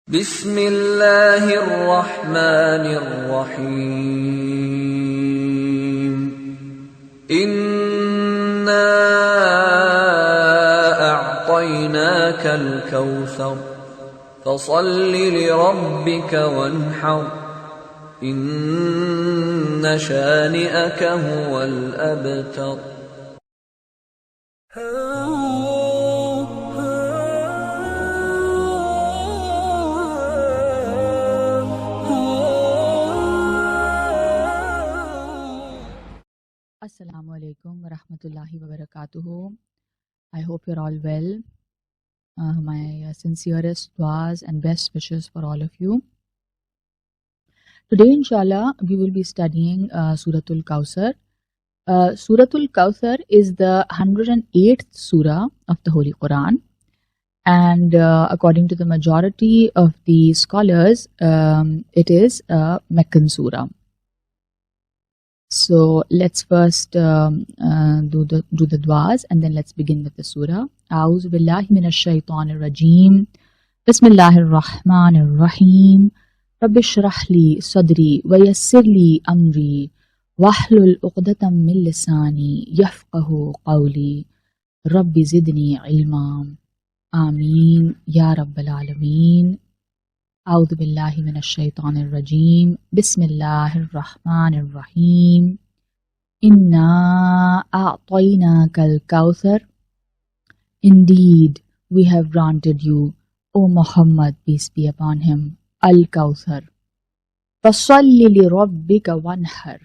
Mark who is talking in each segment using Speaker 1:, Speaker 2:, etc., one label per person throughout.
Speaker 1: بسم الله الرحمن الرحيم إنا أعطيناك الكوثر فصل لربك وانحر إن شانئك هو الأبتر.
Speaker 2: Assalamu alaikum wa rahmatullahi wa barakatuhu. I hope you're all well. My sincerest duas and best wishes for all of you. Today, inshallah, we will be studying Surah Al Kausar. Surah Al Kausar is the 108th surah of the Holy Quran. And according to the majority of the scholars, it is a Meccan surah. So let's first do the duas and then let's begin with the surah. A'udhu billahi minash shaitanir rajim. Bismillahir rahmanir rahim. Rabbi shrah li sadri wa yassir li amri wahlul 'uqdatam min lisani yafqahu qawli. Rabbi zidni ilma. Ameen ya rabbal alameen. أعوذ بالله من الشيطان الرجيم بسم الله الرحمن الرحيم إنا أعطيناك الكوثر. Indeed, we have granted you, O Muhammad, peace be upon him, Al-Kausar. فَصَلِّ لِرَبِّكَ وَانْحَرْ.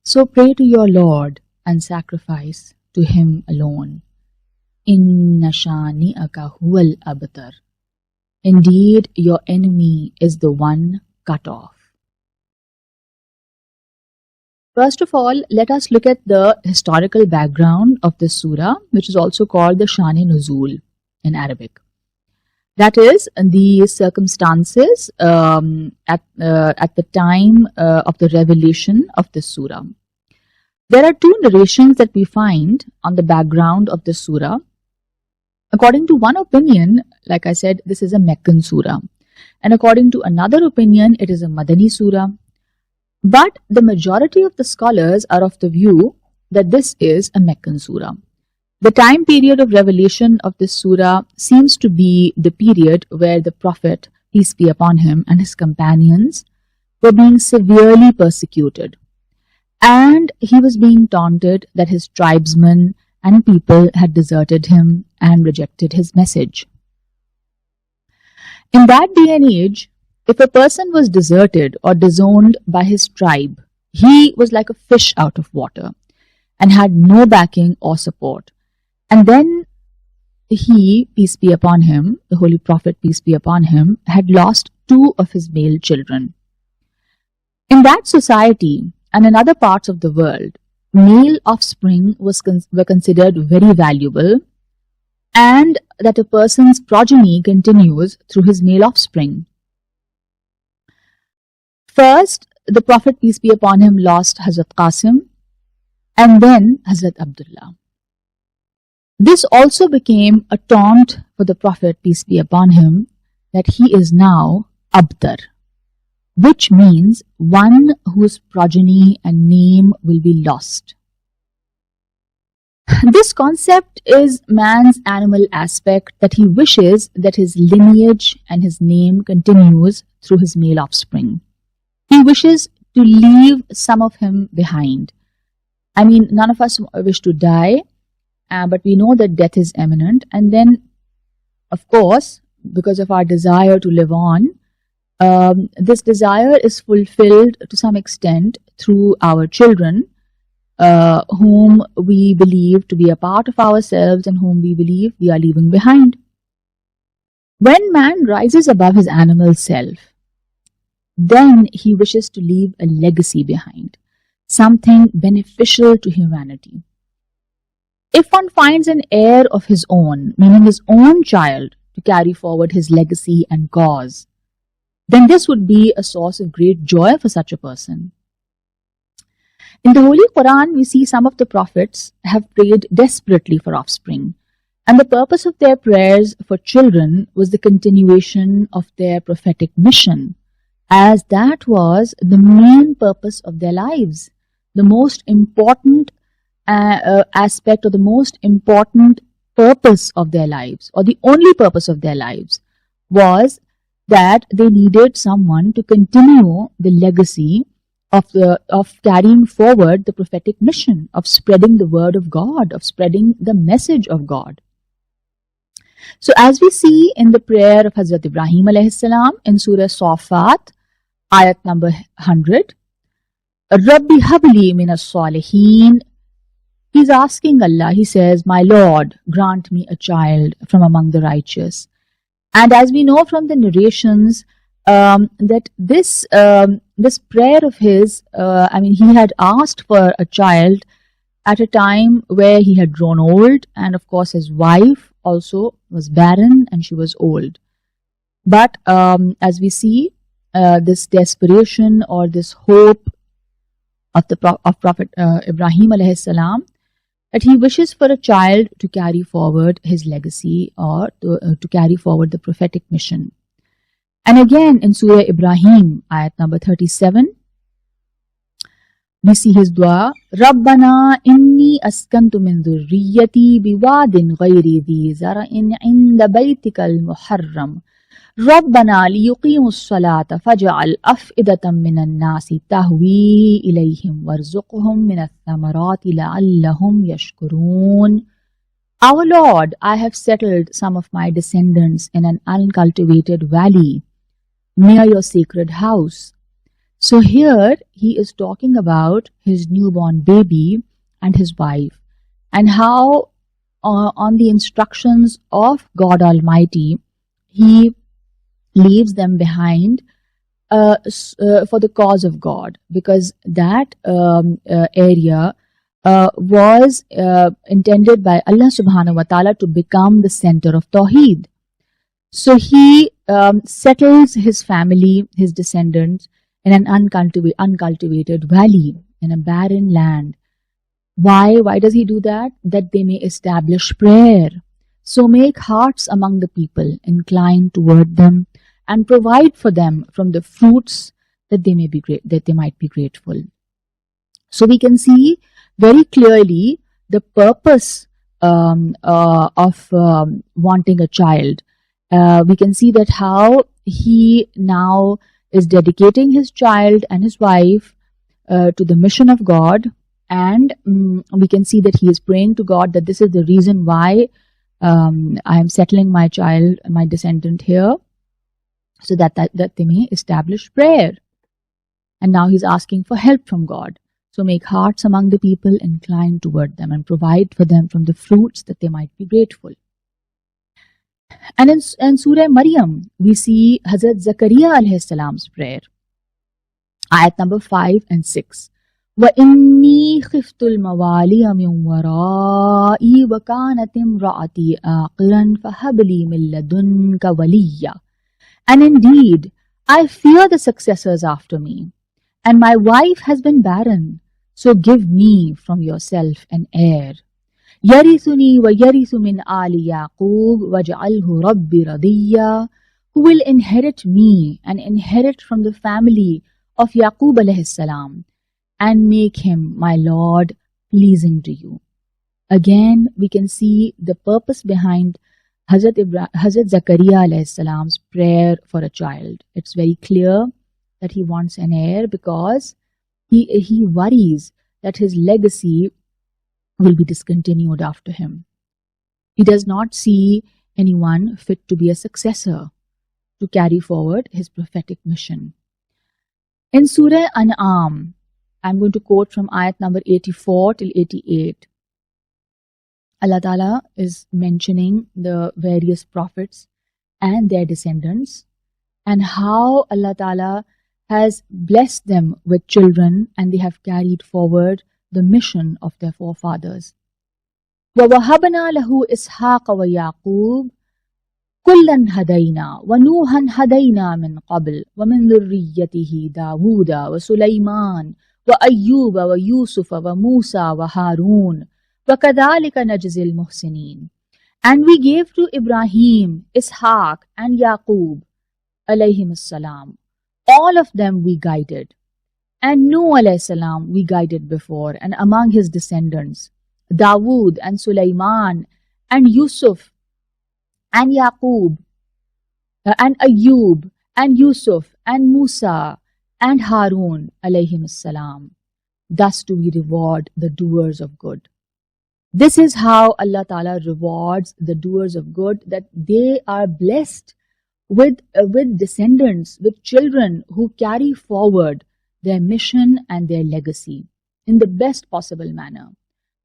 Speaker 2: So pray to your Lord and sacrifice to him alone. إِنَّ شَانِئَكَ هُوَ الْأَبْتَرُ. Indeed, your enemy is the one cut off. First of all, let us look at the historical background of this surah, which is also called the Shan-e-Nuzul in Arabic. That is, the circumstances at the time of the revelation of this surah. There are two narrations that we find on the background of this surah. According to one opinion, like I said, this is a Meccan surah. And according to another opinion, it is a Madani surah. But the majority of the scholars are of the view that this is a Meccan surah. The time period of revelation of this surah seems to be the period where the Prophet, peace be upon him, and his companions were being severely persecuted. And he was being taunted that his tribesmen and people had deserted him and rejected his message. In that day and age, if a person was deserted or disowned by his tribe, he was like a fish out of water and had no backing or support. And then he, peace be upon him, the Holy Prophet, peace be upon him, had lost 2 of his male children. In that society and in other parts of the world, male offspring were considered very valuable, and that a person's progeny continues through his male offspring. First, the Prophet, peace be upon him, lost Hazrat Qasim and then Hazrat Abdullah. This also became a taunt for the Prophet, peace be upon him, that he is now Abtar, which means one whose progeny and name will be lost. This concept is man's animal aspect, that he wishes that his lineage and his name continues through his male offspring. He wishes to leave some of him behind. I mean, none of us wish to die, but we know that death is imminent. And then, of course, because of our desire to live on, this desire is fulfilled to some extent through our children, whom we believe to be a part of ourselves and whom we believe we are leaving behind. When man rises above his animal self, then he wishes to leave a legacy behind, something beneficial to humanity. If one finds an heir of his own, meaning his own child, to carry forward his legacy and cause, then this would be a source of great joy for such a person. In the Holy Quran, we see some of the prophets have prayed desperately for offspring, And the purpose of their prayers for children was the continuation of their prophetic mission, as that was the main purpose of their lives. The most important aspect, or the most important purpose of their lives, or the only purpose of their lives, was that they needed someone to continue the legacy of carrying forward the prophetic mission, of spreading the word of God, of spreading the message of God. So as we see in the prayer of Hazrat Ibrahim alayhi salam in Surah Safat, ayat number 100, Rabbi habli minas salihin, he's asking Allah, he says, my Lord, grant me a child from among the righteous. And as we know from the narrations, that this prayer of his, he had asked for a child at a time where he had grown old, and of course his wife also was barren and she was old. But as we see, this desperation or this hope of Prophet Ibrahim alayhi salam, that he wishes for a child to carry forward his legacy, or to carry forward the prophetic mission. And again in Surah Ibrahim, ayat number 37, we see his dua, Rabbana inni askantu min dhurriyyati biwadin ghayri dhi zara'in inda baytikal muharram. ربنا ليقيموا الصلاة فاجعل أفئدة من الناس تهوي إليهم وارزقهم من الثمرات لعلهم يشكرون. Our Lord, I have settled some of my descendants in an uncultivated valley near your sacred house. So here he is talking about his newborn baby and his wife, and how on the instructions of God Almighty, he leaves them behind for the cause of God, because that area was intended by Allah subhanahu wa ta'ala to become the center of Tawheed. So he settles his family, his descendants, in an uncultivated valley, in a barren land. Why? Why does he do that? That they may establish prayer. So make hearts among the people incline toward them, and provide for them from the fruits that they might be grateful. So we can see very clearly the purpose of wanting a child. We can see that how he now is dedicating his child and his wife to the mission of God, and we can see that he is praying to God that this is the reason why I am settling my child, my descendant here, so that they may establish prayer. And now he's asking for help from God. So make hearts among the people incline toward them, and provide for them from the fruits that they might be grateful. And in Surah Maryam, we see Hazrat Zakaria alayhi salam's prayer. Ayat number 5 and 6. وَإِنِّي خِفْتُ الْمَوَالِيَ مِنْ وَرَائِي وَكَانَتِ امْرَأَتِي آقِرًا فَهَبْ لِي مِنْ لَدُنْكَ وَلِيًّا. And indeed, I fear the successors after me, and my wife has been barren, so give me from yourself an heir. يَرِثُنِي وَيَرِثُ مِنْ آلِ يَعْقُوبَ وَاجْعَلْهُ رَبِّ رَضِيًّا. Who will inherit me and inherit from the family of Yaqub alayhi salam, and make him, my Lord, pleasing to you. Again, we can see the purpose behind Hazrat Zakaria alayhi salam's prayer for a child. It's very clear that he wants an heir, because he worries that his legacy will be discontinued after him. He does not see anyone fit to be a successor to carry forward his prophetic mission. In Surah An'am, I'm going to quote from ayat number 84 till 88. Allah Ta'ala is mentioning the various prophets and their descendants, and how Allah Ta'ala has blessed them with children, and they have carried forward the mission of their forefathers. وَوَهَبْنَا لَهُ إِسْحَاقَ وَيَعْقُوبَ كُلًّا هَدَيْنَا وَنُوحًا هَدَيْنَا مِنْ قَبْلُ وَمِنْ ذُرِّيَّتِهِ دَاوُودَ وَسُلَيْمَانَ وَأَيُّوبَ وَيُوسُفَ وَمُوسَى وَهَارُونَ وَكَذَلِكَ نَجْزِي الْمُحْسِنِينَ. And we gave to Ibrahim, Ishaq, and Yaqub, alayhim salam. All of them we guided. And Nuh alayhi salam we guided before, and among his descendants, Dawood and Sulaiman and Yusuf and Yaqub and Ayub and Yusuf and Musa and Harun alayhim salam. Thus do we reward the doers of good. This is how Allah Ta'ala rewards the doers of good, that they are blessed with descendants, with children who carry forward their mission and their legacy in the best possible manner.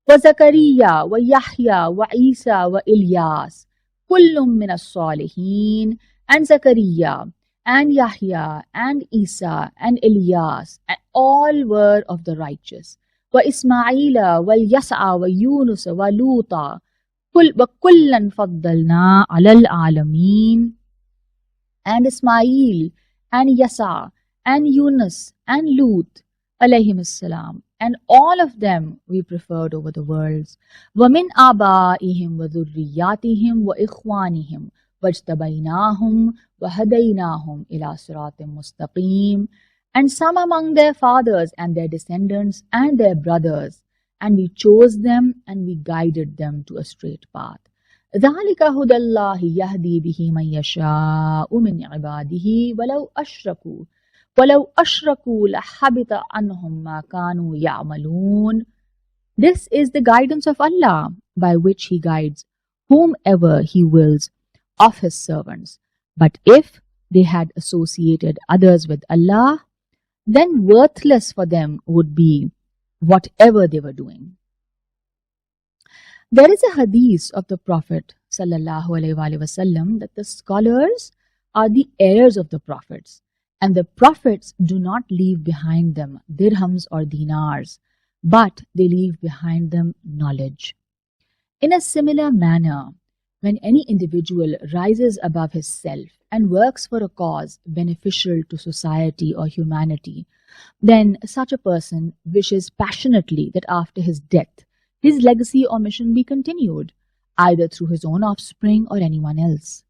Speaker 2: وَزَكَرِيَّا وَيَحْيَا وَعِيسَى وَإِلْيَاسَ كُلٌّ مِّنَ الصَّالِحِينَ. And Zakaria and Yahya and Isa and Ilyas, and all were of the righteous. وَإِسْمَاعِيلَ وَالْيَسْعَ وَيُونُسَ وَلُوطًا وَكُلًّا فَضَّلْنَا عَلَى الْعَالَمِينَ. And Ismail and Yasa and Yunus and Lut alayhim salam, and all of them we preferred over the worlds. وَمِنْ آبَائِهِمْ وَذُرِّيَّاتِهِمْ وَإِخْوَانِهِمْ وَاجْتَبَيْنَاهُمْ وَهَدَيْنَاهُمْ إِلَى صِرَاطٍ مُسْتَقِيمٍ. And some among their fathers and their descendants and their brothers, and we chose them and we guided them to a straight path. ذَلِكَ هُدَى اللَّهِ يَهْدِي بِهِ مَن يَشَاءُ مِنْ عِبَادِهِ وَلَوْ أَشْرَكُوا لَحَبِطَ عَنْهُمْ مَا كَانُوا يَعْمَلُونَ. This is the guidance of Allah, by which He guides whomever He wills of His servants. But if they had associated others with Allah, then worthless for them would be whatever they were doing. There is a hadith of the Prophet ﷺ that the scholars are the heirs of the prophets, and the prophets do not leave behind them dirhams or dinars, but they leave behind them knowledge. In a similar manner, when any individual rises above his self and works for a cause beneficial to society or humanity, then such a person wishes passionately that after his death, his legacy or mission be continued, either through his own offspring or anyone else.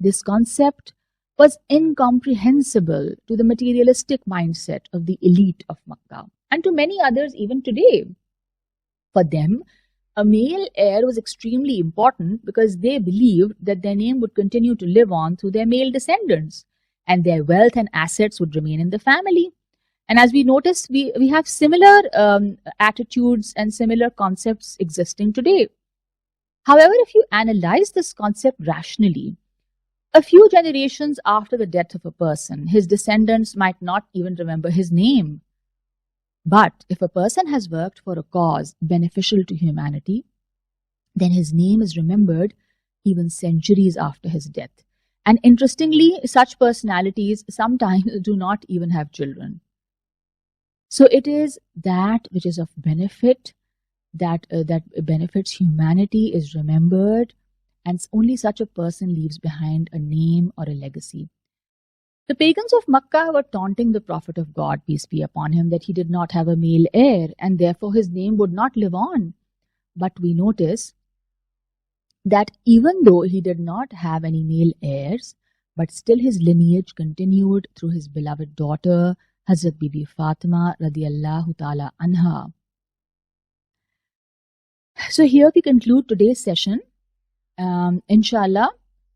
Speaker 2: This concept was incomprehensible to the materialistic mindset of the elite of Makkah, and to many others even today. For them, a male heir was extremely important because they believed that their name would continue to live on through their male descendants, and their wealth and assets would remain in the family. And as we notice, we have similar attitudes and similar concepts existing today. However, if you analyze this concept rationally, a few generations after the death of a person, his descendants might not even remember his name. But if a person has worked for a cause beneficial to humanity, then his name is remembered even centuries after his death. And interestingly, such personalities sometimes do not even have children. So it is that which is of benefit, that benefits humanity is remembered, and only such a person leaves behind a name or a legacy. The pagans of Makkah were taunting the Prophet of God, peace be upon him, that he did not have a male heir and therefore his name would not live on. But we notice that even though he did not have any male heirs, but still his lineage continued through his beloved daughter, Hazrat Bibi Fatima radiyallahu ta'ala anha. So here we conclude today's session. Inshallah,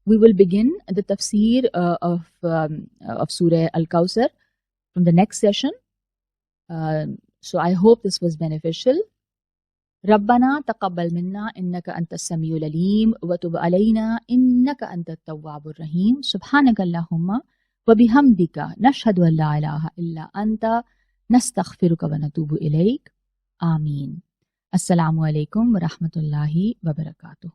Speaker 2: we will begin the tafsir of Surah Al Kausar from the next session. So I hope this was beneficial. ربنا تقبل منا إنك أنت السميع العليم وتب علينا إنك أنت التواب الرحيم سبحانك اللهم وبحمدك نشهد أن لا إله إلا أنت نستغفرك ونتوب إليك آمين. السلام عليكم ورحمة الله وبركاته.